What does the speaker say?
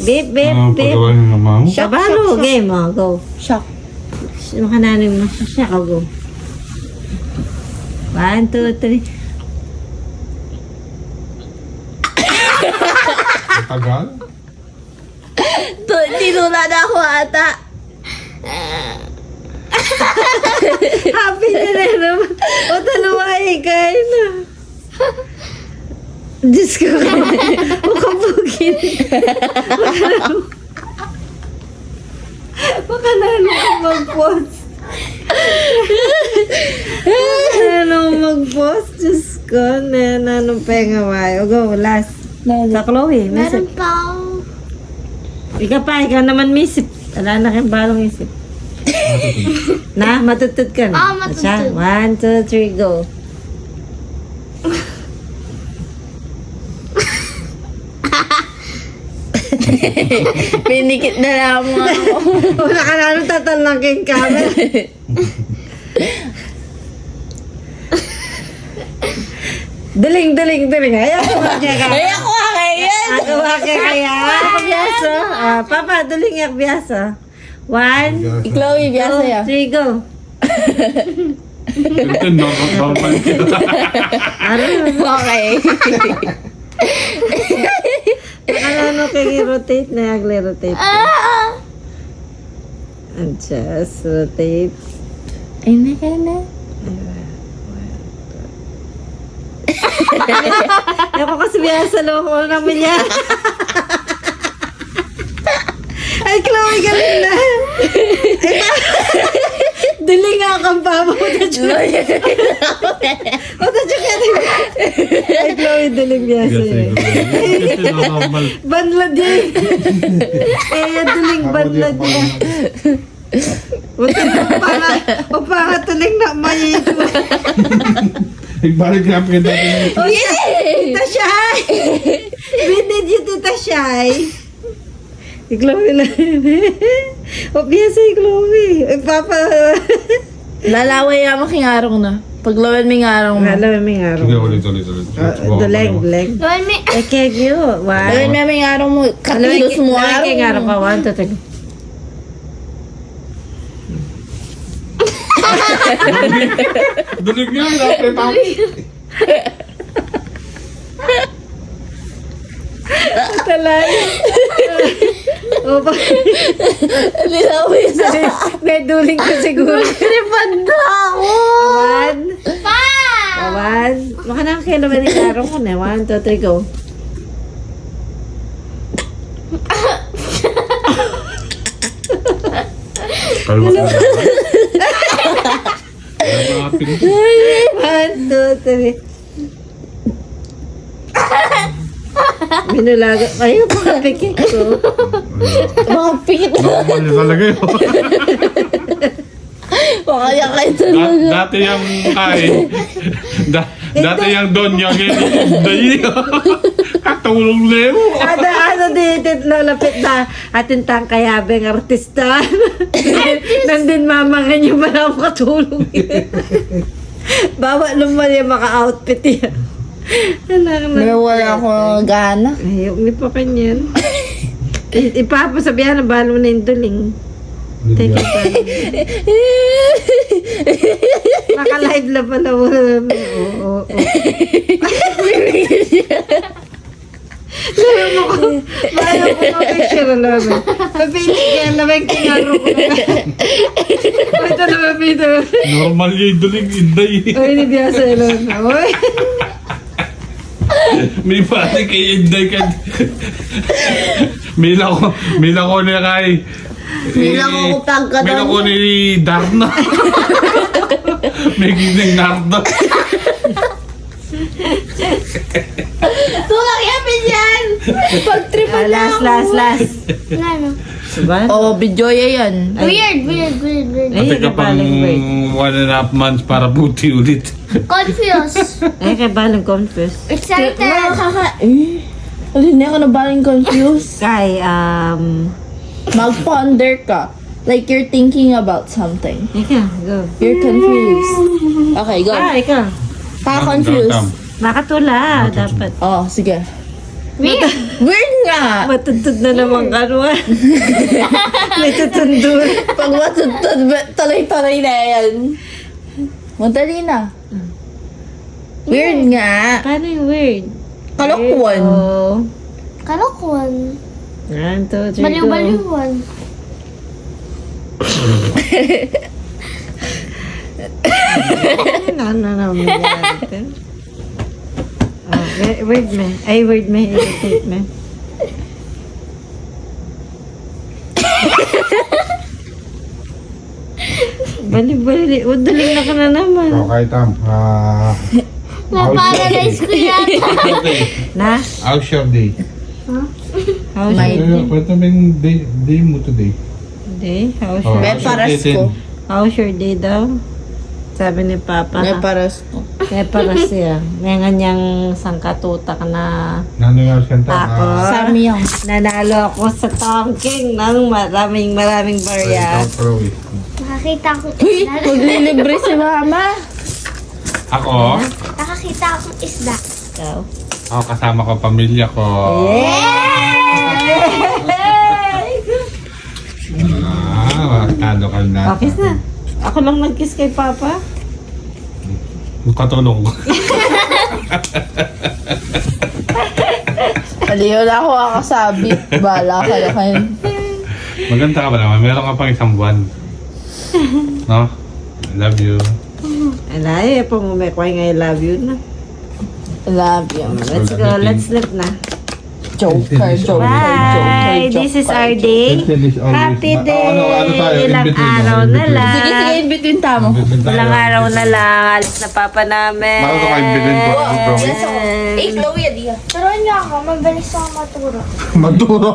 Beep, beep, beep. Pagawa niyo ng mango. Kabalo, game mo. Go. Shock. Makananin mo siya. Go. 1, 2, 3. Tagal? Tinula na ako ata. Happy na rin naman. O, talumahin kayo na. Diyos ko. Makabugin. Makanalo ka mag-post. Makanalo mag-post. Diyos ko. Nanong penga mayo. Go, last. Sa Chloe. Meron Misip. pa. Ikaw naman misip. Wala na kayong balong isip. Na, matutod ka na. Oo, matutod. Siya, 1, 2, 3, go. Pinikit na lang mo ako. Wala ka na nung tatalangking camera. Duling. Ayaw ko kaya ka. Ay, ako kakayan. Ako kaya. Biyaso. Papa, duling yak biyaso. 1, Chloe, biasa 2, ya. 3, go. Ito, normal kita. Okay. Ano kaya rotate na rotate. And just rotate. Ay, na. Ako kasi biyasa loko ng milya. Ay, Chloe, galing na. Duling nga kang papa mo. Ay, Chloe, duling biyasa yun. Ito, normal. Banlad yun. Duling banlad yun. O pa tuling na mayit mo. Nagbalik nga pa natin. O, Tita Shy! Binid yun, Tita Shy. Si Chloe lang. O, biyasa si Chloe. Ay, Papa. Lalaway ako kingarong na. Paglawan may ngarong mo. Alam mo yung araw. Sige, ulit. Duleg. Gawin mo. Eh, keg yun. Lawan Wow. may ngarong mo. Kakilos mo Lagi nga araw ka. 1, 2, 3. Dulig nga, dapat ako. Talaga. O, ba? Lilaway sa... May duling ko siguro. Pinipad na ako! 1. Pa! 1. Baka na kayo naman yung araw ko na. 1, 2, 3, go. Kalma ka. Kalma ka. 1, 2, 3. Minulaga. Ayaw pa kapikik ko. Mga pikit na. Normal niya talaga yun. Baka yan kayo talaga. Dati yung dati yung don yung dahil katulong na yun. Ano dito lalapit na ating tangkayabeng artista. Nandun mamangan niyo ba na makatulong yun. Bawa naman yung maka-outfit yan. May wala ako gana. Ayaw, hindi pa kanyan. Ipapasabihan na balo na yung duling. Take it back. Naka-live na pala. Oo. Laro mo ko. Bayo ko na picture na namin. Mapinig yan na may kinaro ko na. Ito na mapito. Normal yung dulig, inday. Uy, hindi biya sa ilon. Uy. May pati kay inday ka. May lako niya kay. May lako ko pagkatan. May lako ni Darna. May gining Narda. Tulak yapin yan! Pag-tripan na ako. Last. Ano? Suban? Oo, videoya yan. Weird. Ate ka pang 1.5 months para buti ulit. Confused. Ay, kay balang confused. Excited. Alin na ako na baling confused. Kay, Mag-ponder ka. Like you're thinking about something. ikaw, go. You're confused. Okay, go. Ikaw. Ka-confused. Makatula, dapat. Oh, sige. Weird nga! Matuntun na naman kanuan. May tutundun. Pag matutod, tuloy-tuloy na yan. Madali na. Weird nga. Paano yung word? Kalokwan. Oh. Kalokwan. 1, 2, 3, go. Baliw-baliwan. Ano naman yan? Oh, word me. Ay, word me. Irritate me. Bali-bali. Udaling na ka na naman. Okay, Tam. Na-paralyze ko yata. Okay. Na? How's your day? How's My your day. Kwento mo yung day mo today. day? How's Oh, your, May paras ko. how's your day daw? Sabi ni Papa. May ha? paras ko. Kaya para siya. May ganyang sangkatutak na Nangyayari kanta ako. Sami yan. Nanalo ako sa Tongking ng maraming barya. Nakakita akong Uy, isda. maglilibre si mama. Ako? Nakakita akong isda. Ikaw. Ako kasama ko, pamilya ko. Matado ka na. Okay na. Ako lang nag-kiss kay Papa. Katulong ko. Aliyo na ako kakasabi. Bala ka na kayo. Maganda ka ba naman? Meron ka pang isang buwan. No? I love you. Alay, pumumekwa nga I love you na. Love you. Let's go, let's sleep na. Joker, joker, Bye! joker, This is joker. our day. Happy day! Ano tayo? Ilang araw na lang. Sige, sige, in between tamo. Ilang araw na lang. Alis na Papa namin. Bakit ka in-between ko? Eh, Chloe, adiya. Turuan niyo ako. Mabilis ako maturo. Maduro.